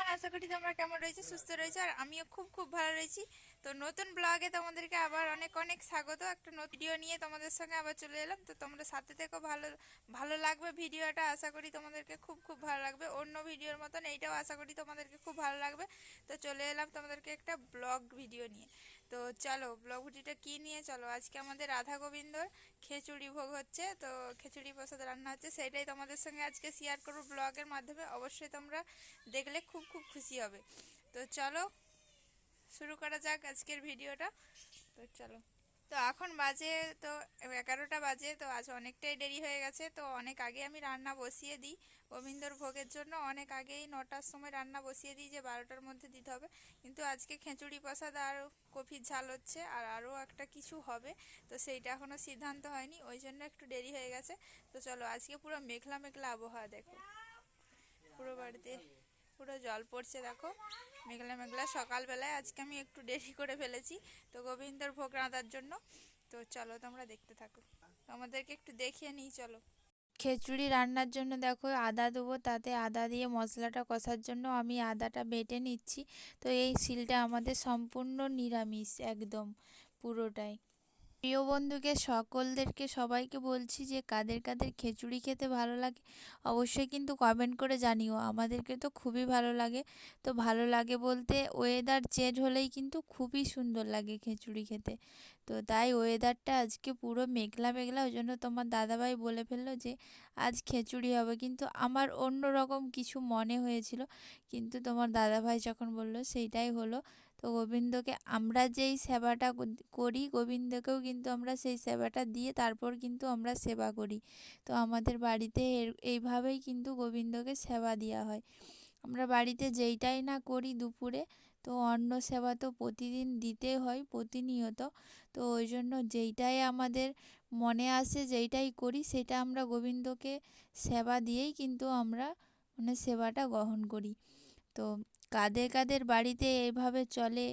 Everyone, আশা করি তোমরা কেমন রয়েছে, সুস্থ রয়েছে। আর আমিও খুব খুব ভালো রয়েছি। তো নতুন ব্লগে তোমাদেরকে আবার অনেক অনেক স্বাগত। একটা নতুন ভিডিও নিয়ে তোমাদের সঙ্গে আবার চলে এলাম। তো তোমরা সাথে থেকো, ভালো ভালো লাগবে ভিডিওটা। আশা করি তোমাদেরকে খুব খুব ভালো লাগবে। অন্য ভিডিওর মতন এইটাও আশা করি তোমাদেরকে খুব ভালো লাগবে। তো চলে এলাম তোমাদেরকে একটা ব্লগ ভিডিও নিয়ে। তো চলো, ব্লগ ভিডিওটা কী নিয়ে, চলো। আজকে আমাদের রাধা গোবিন্দর খিচুড়ি ভোগ হচ্ছে, তো খিচুড়ি প্রসাদ রান্না হচ্ছে, সেটাই তোমাদের সঙ্গে আজকে শেয়ার করবো ব্লগের মাধ্যমে। অবশ্যই তোমরা দেখলে খুব খুব খুশি হবে। তো চলো শুরু করা যাক আজকের ভিডিওটা। তো চলো। তো এখন বাজে তো 11টা বাজে। তো আজ অনেকটাই দেরি হয়ে গেছে। তো অনেক আগে আমি রান্না বসিয়ে দিই গোবিন্দর ভোগের জন্য। অনেক আগেই 9টার সময় রান্না বসিয়ে দিই, যে 12টার মধ্যে দিতে হবে। কিন্তু আজকে খিচুড়ি প্রসাদ আর কফির ঝাল হচ্ছে, আর আরও একটা কিছু হবে। তো সেইটা এখনও সিদ্ধান্ত হয়নি, ওই জন্য একটু দেরি হয়ে গেছে। তো চলো, আজকে পুরো মেঘলা মেঘলা আবহাওয়া, দেখো পুরো বাড়িতে পুরো জল পড়ছে, দেখো মেঘলা মেঘলা। সকালবেলায় আজকে আমি একটু দেরি করে ফেলেছি তো গোবিন্দর ভোগ রাঁধার জন্য। তো চলো তোমরা দেখতে থাকো, তোমাদেরকে একটু দেখিয়ে নিই, চলো। খিচুড়ি রান্নার জন্য দেখো আদা দেবো, তাতে আদা দিয়ে মশলাটা কষার জন্য আমি আদাটা বেটে নিচ্ছি। তো এই শিলটা আমাদের সম্পূর্ণ নিরামিষ, একদম পুরোটাই। প্রিয় বন্ধুকে সকলদেরকে সবাইকে বলছি যে কাদের কাদের খিচুড়ি খেতে ভালো লাগে অবশ্যই কিন্তু কমেন্ট করে জানিও। আমাদেরকে তো খুবই ভালো লাগে। তো ভালো লাগে বলতে ওয়েদার চেঞ্জ হলেই কিন্তু খুবই সুন্দর লাগে খিচুড়ি খেতে। তো তাই ওয়েদারটা আজকে পুরো মেঘলা মেঘলা, ওই জন্য তোমার দাদাভাই বলে ফেললো যে আজ খিচুড়ি হবে। কিন্তু আমার অন্য রকম কিছু মনে হয়েছিল, কিন্তু তোমার দাদাভাই যখন বললো সেইটাই হলো। তো গোবিন্দকে আমরা যেই সেবাটা করি, গোবিন্দকেও কিন্তু আমরা সেই সেবাটা দিয়ে তারপর কিন্তু আমরা সেবা করি। তো আমাদের বাড়িতে এইভাবেই কিন্তু গোবিন্দকে সেবা দেওয়া হয়। আমরা বাড়িতে যেইটাই না করি দুপুরে, তো অন্ন সেবা তো প্রতিদিন দিতে হয়, প্রতিনিয়ত। তো ওই জন্য যেইটাই আমাদের মনে আসে, যেইটাই করি, সেটা আমরা গোবিন্দকে সেবা দিয়েই কিন্তু আমরা মানে সেবাটা গ্রহণ করি। তো কাদের কাদের বাড়িতে এভাবে চলে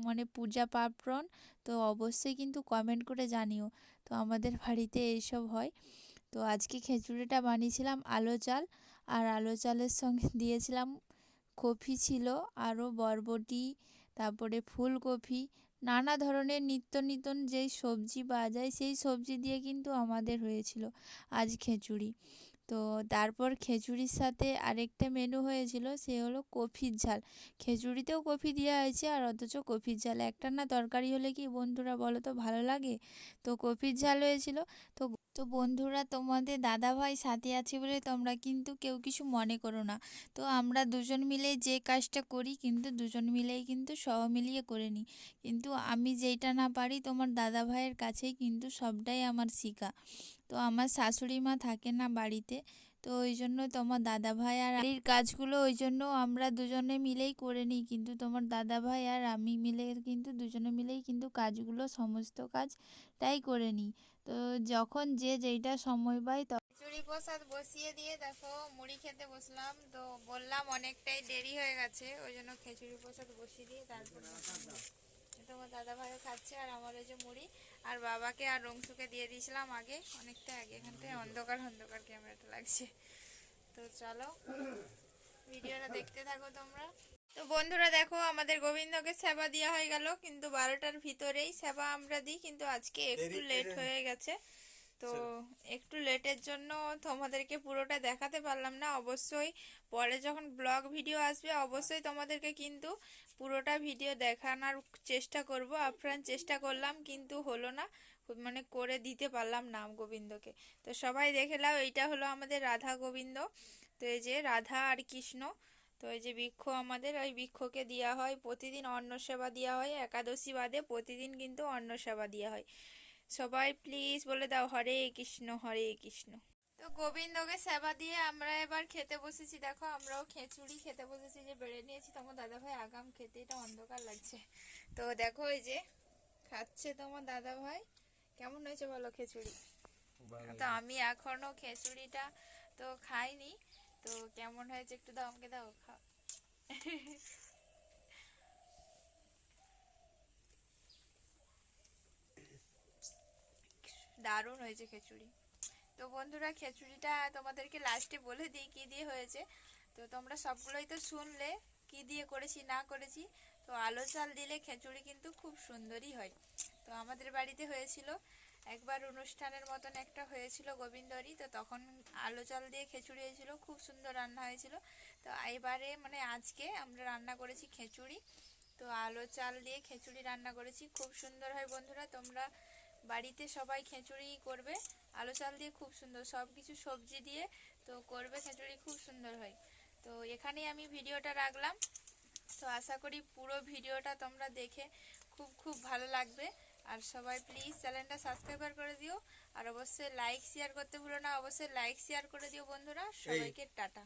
মানে পূজা পার্বণ, তো অবশ্যই কিন্তু কমেন্ট করে জানিও। তো আমাদের বাড়িতে এইসব হয়। তো আজকে খিচুড়িটা বানিয়েছিলাম আলো চাল, আর আলো চালের সঙ্গে দিয়েছিলাম কফি ছিল, আরও বরবটি, তারপরে ফুলকপি, নানা ধরনের নিত্য নতুন যেই সবজি পাওয়া যায় সেই সবজি দিয়ে কিন্তু আমাদের হয়েছিল আজ খিচুড়ি। তো তারপর খিচুড়ির সাথে আরেকটা মেনু হয়েছিল, সে হলো কফির ঝাল। খিচুড়িতেও কফি দেওয়া হয়েছে, আর অথচ কফির ঝাল। একটা না তরকারি হলে কি বন্ধুরা বলো তো ভালো লাগে? তো কফির ঝাল হয়েছিল। তো তো বন্ধুরা, তোমাদের দাদাভাই সাথে আছে বলে তোমরা কিন্তু কেউ কিছু মনে করো না। তো আমরা দুজন মিলেই যে কাজটা করি, কিন্তু দুজন মিলেই কিন্তু সব মিলিয়ে করে নিই। কিন্তু আমি যেইটা না পারি, তোমার দাদাভাইয়ের কাছেই কিন্তু সবটাই আমার শেখা। তো আমার শাশুড়ি মা থাকে না বাড়িতে, তো ওই জন্য তোমার দাদাভাই আর বাড়ির কাজগুলো ওই জন্য আমরা দুজনে মিলেই করে নিই। কিন্তু তোমার দাদাভাই আর আমি মিলে কিন্তু দুজনে মিলেই কিন্তু কাজগুলো, সমস্ত কাজটাই করে নিই। তো যখন যে যেইটা সময় পাই খিচুড়ি প্রসাদ বসিয়ে দিয়ে দেখো মুড়ি খেতে বসলাম। তো বললাম অনেকটাই দেরি হয়ে গেছে, ওই জন্য খিচুড়ি প্রসাদ বসিয়ে দিয়ে তারপর তোমার দাদা ভাইও খাচ্ছে, আর আমার ওই যে মুড়ি। আর বাবাকে আর রংসুকে দিয়ে দিয়েছিলাম আগে, অনেকটা আগে। এখানটায় অন্ধকার অন্ধকার ক্যামেরাটা লাগছে। তো চলো ভিডিওটা দেখতে থাকো তোমরা। তো বন্ধুরা দেখো, আমাদের গোবিন্দকে সেবা দেওয়া হয়ে গেল, কিন্তু 12টার ভিতরেই সেবা আমরা দিই, কিন্তু আজকে একটু লেট হয়ে গেছে। তো একটু লেটের জন্য তোমাদেরকে পুরোটা দেখাতে পারলাম না। অবশ্যই পরে যখন ব্লগ ভিডিও আসবে অবশ্যই তোমাদেরকে কিন্তু পুরোটা ভিডিও দেখানোর চেষ্টা করব। আপ্রাণ চেষ্টা করলাম, কিন্তু হলো না, মানে করে দিতে পারলাম না গোবিন্দকে। তো সবাই দেখে নাও, এইটা হলো আমাদের রাধা গোবিন্দ। তো এই যে রাধা আর কৃষ্ণ। তো এই যে বৃক্ষ, আমাদের ওই বৃক্ষকে দেওয়া হয় প্রতিদিন, অন্ন সেবা দেওয়া হয় একাদশী বাদে, প্রতিদিন কিন্তু অন্ন সেবা দেওয়া হয়। সবাই প্লিজ বলে দাও হরে কৃষ্ণ হরে কৃষ্ণ। তো গোবিন্দকে সেবা দিয়ে আমরা এবার খেতে বসেছি। দেখো আমরাও খিচুড়ি খেতে বসেছি, যে বেড়ে নিয়েছি। তোমার দাদাভাই আগাম খেতে, এটা অন্ধকার লাগছে। তো দেখো এই যে খাচ্ছে তোমার দাদাভাই। কেমন হয়েছে বলো খিচুড়ি? তো আমি এখনো খিচুড়িটা তো খাইনি। তো কেমন হয়েছে একটু দাও, আমাকে দাও, খাও। দারুণ হয়েছে খিচুড়ি। তো বন্ধুরা, খিচুড়িটা তোমাদেরকে লাস্টে বলে দিই কী দিয়ে হয়েছে। তো তোমরা সবগুলোই তো শুনলে, কি দিয়ে করেছি না করেছি। তো আলো চাল দিলে খিচুড়ি কিন্তু খুব সুন্দরই হয়। তো আমাদের বাড়িতে হয়েছিল একবার অনুষ্ঠানের মতন একটা হয়েছিল গোবিন্দরি, তো তখন আলো চাল দিয়ে খিচুড়ি হয়েছিল, খুব সুন্দর রান্না হয়েছিল। তো এবারে মানে আজকে আমরা রান্না করেছি খিচুড়ি। তো আলো চাল দিয়ে খিচুড়ি রান্না করেছি, খুব সুন্দর হয় বন্ধুরা। তোমরা বাড়িতে সবাই খিচুড়ি করবে আলো চাল দিয়ে, খুব সুন্দর সব কিছু সবজি দিয়ে তো করবে খিচুড়ি, খুব সুন্দর হয়। তো এখানেই আমি ভিডিওটা রাখলাম। তো আশা করি পুরো ভিডিওটা তোমরা দেখে খুব খুব ভালো লাগবে। আর সবাই প্লিজ চ্যানেলটা সাবস্ক্রাইব করে দিও, আর অবশ্যই লাইক শেয়ার করতে ভুলো না, অবশ্যই লাইক শেয়ার করে দিও বন্ধুরা। সবাইকে টাটা।